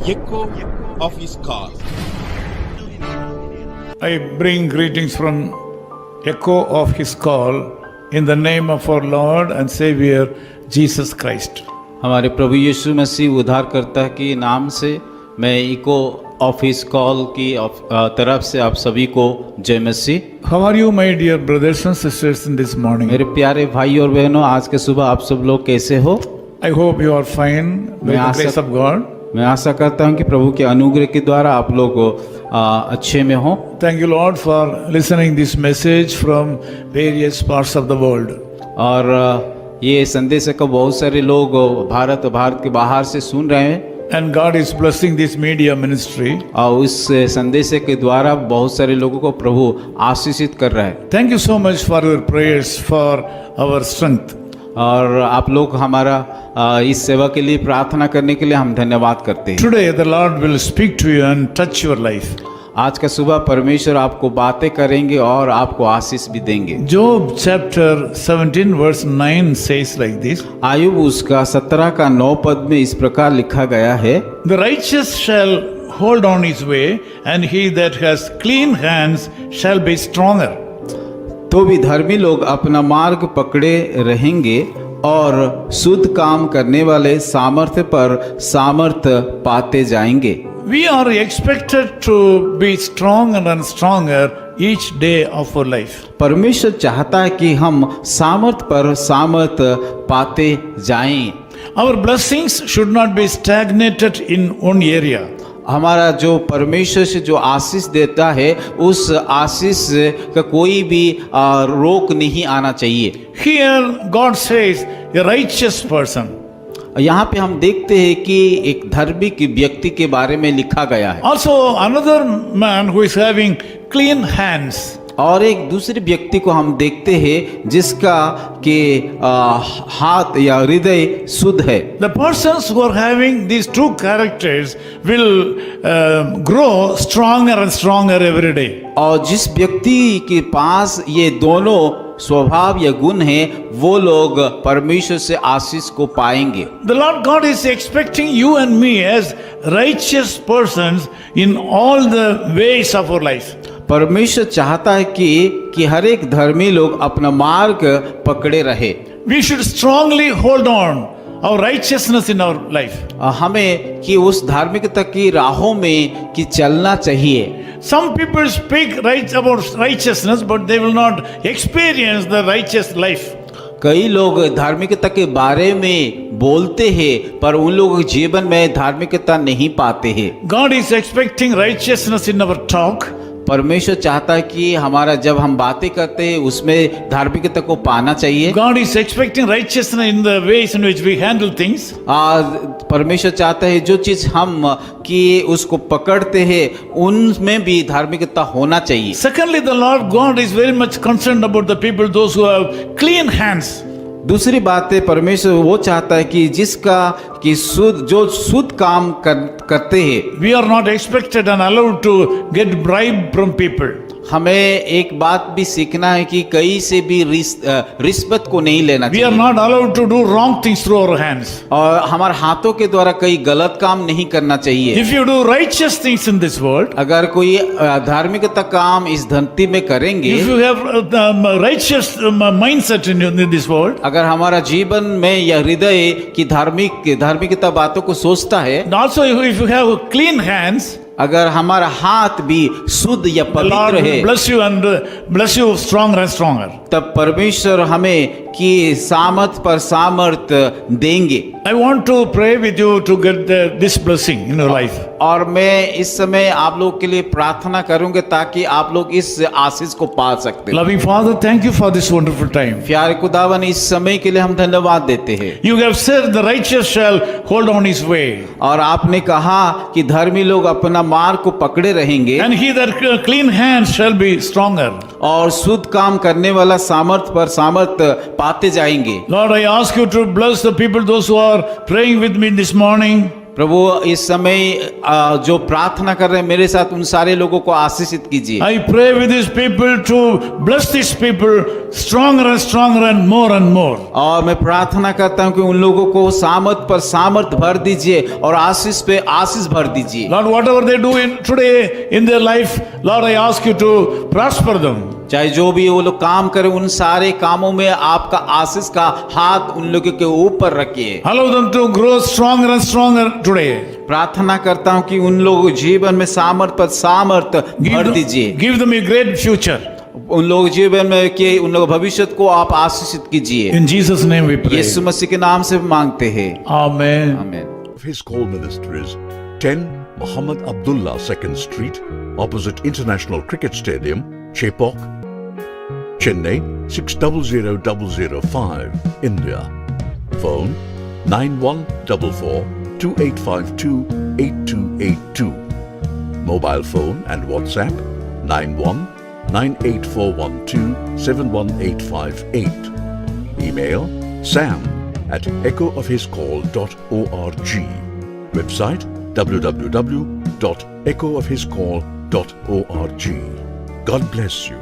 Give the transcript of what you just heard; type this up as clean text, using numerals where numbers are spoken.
echo of his call. I bring greetings from echo of his call in the name of our Lord and Savior Jesus Christ. हमारे प्रभु यीशु मसीह उद्धारकर्ता के नाम से मैं eco of his call की तरफ से आप सभी को जय मसीह। How are you, my dear brothers and sisters, in this morning? मेरे प्यारे भाई और बहनों, आज के सुबह आप सब लोग कैसे हो? I hope you are fine by the grace of God. मैं आशा करता हूं कि प्रभु के अनुग्रह के द्वारा आप लोग अच्छे में हो। Thank you, Lord, for listening this message from various parts of the world. और ये संदेश को बहुत सारे लोग भारत के बाहर से सुन रहे हैं And God is blessing this media ministry. और उस संदेश के द्वारा बहुत सारे लोगों को प्रभु आशीषित कर रहा है। Thank you so much for your prayers for our strength. और आप लोग हमारा इस सेवा के लिए प्रार्थना करने के लिए हम धन्यवाद करते हैं। Today the Lord will speak to you and touch your life. आज का सुबह परमेश्वर आपको बातें करेंगे और आपको आशीष भी देंगे। Job chapter 17 verse 9 says like this. Ayub उसका 17 का 9 पद में इस प्रकार लिखा गया है, The righteous shall hold on his way, and he that has clean hands shall be stronger. तो भी धर्मी लोग अपना मार्ग पकड़े रहेंगे और शुद्ध काम करने वाले सामर्थ्य पर सामर्थ्य पाते जाएंगे। We are expected to be stronger and stronger each day of our life. परमेश्वर चाहता है कि हम सामर्थ्य पर सामर्थ्य पाते जाएं। Our blessings should not be stagnated in one area. हमारा जो परमेश्वर से जो आशीष देता है उस आशीष का कोई भी रोक नहीं आना चाहिए। Here God says a righteous person. यहाँ पे हम देखते हैं कि एक धार्मिक व्यक्ति के बारे में लिखा गया है। Also another man who is having clean hands. और एक दूसरे व्यक्ति को हम देखते हैं जिसका के हाथ या हृदय शुद्ध है। The persons who are having these two characters will grow stronger and stronger every day. और जिस व्यक्ति के पास ये दोनों स्वभाव या गुण है वो लोग परमेश्वर से आशीष को पाएंगे। The Lord God is expecting you and me as righteous persons in all the ways of our life. परमेश्वर चाहता है कि हर एक धर्मी लोग अपना मार्ग पकड़े रहे। We should strongly hold on our righteousness in our life. हमें कि उस धार्मिकता की राहों में कि चलना चाहिए। Some people speak right about righteousness, but they will not experience the righteous life. कई लोग धार्मिकता के बारे में बोलते हैं पर उन लोगों के जीवन में धार्मिकता नहीं पाते हैं। God is expecting righteousness in our talk. परमेश्वर चाहता है कि हमारा जब हम बातें करते हैं उसमें धार्मिकता को पाना चाहिए। God is expecting righteousness in the ways in which we handle things. परमेश्वर चाहता है जो चीज हम कि उसको पकड़ते हैं उनमें भी धार्मिकता होना चाहिए। Secondly, the Lord God is very much concerned about the people, those who have clean hands. दूसरी बात है परमेश्वर वो चाहता है कि जिसका कि शुद्ध काम करते हैं। We are not expected and allowed to get bribe from people. हमें एक बात भी सीखना है कि कहीं से भी रिश्वत को नहीं लेना We चाहिए। are not allowed to do wrong things through our hands. और हमारे हाथों के द्वारा कई गलत काम नहीं करना चाहिए। If you do righteous things in this world, अगर कोई धार्मिकता काम इस धरती में करेंगे, if you have righteous mindset in this world, अगर हमारा जीवन में यह हृदय की धार्मिकता बातों को सोचता है, and also if you have clean hands, अगर हमारा हाथ भी शुद्ध या the Lord पवित्र will है, bless you and bless you stronger and stronger. तब परमेश्वर हमें कि सामर्थ पर सामर्थ देंगे। I want to pray with you to get this blessing in your life. और मैं इस समय आप लोग के लिए प्रार्थना करूंगा ताकि आप लोग इस आशीष को पा सकते हैं। Loving Father, thank you for this wonderful time. प्यारे खुदावन, इस समय के लिए हम धन्यवाद देते हैं। You have said the righteous shall hold on his way, और आपने कहा कि धर्मी लोग अपना मार्ग को पकड़े रहेंगे and he that clean hands shall be stronger. और शुद्ध काम करने वाला सामर्थ पर सामर्थ पाते जाएंगे। Lord, I ask you to bless the people, those who are praying with me this morning. प्रभु इस समय जो प्रार्थना कर रहे हैं मेरे साथ उन सारे लोगों को आशीषित कीजिए। I pray with these people to bless these people stronger and more. और मैं प्रार्थना करता हूं कि उन लोगों को सामर्थ पर सामर्थ भर दीजिए और आशीष पे आशीष भर दीजिए। Lord, whatever they do today in their life, Lord, I ask you to prosper them. चाहे जो भी वो लोग काम करें उन सारे कामों में आपका आशीष का हाथ उन लोगों के ऊपर रखिए। Allow them to grow stronger today. प्रार्थना करता हूं कि उन लोगों जीवन में सामर्थ पर सामर्थ भर दीजिए। Give them a great future. उन लोग जीवन में कि उन लोग भविष्य को आप आशीषित कीजिए। In Jesus' name we pray. यीशु मसीह के नाम से मांगते हैं। Amen. आमीन। His call ministries 10 Muhammad Abdullah 2nd Street, opposite International Cricket Stadium, Chepauk, Chennai 600005, India. Phone 9144 2852 8282. Mobile phone and WhatsApp 919841 71858. Email sam@echoofhiscall.org. Website www.echoofhiscall.org. God bless you.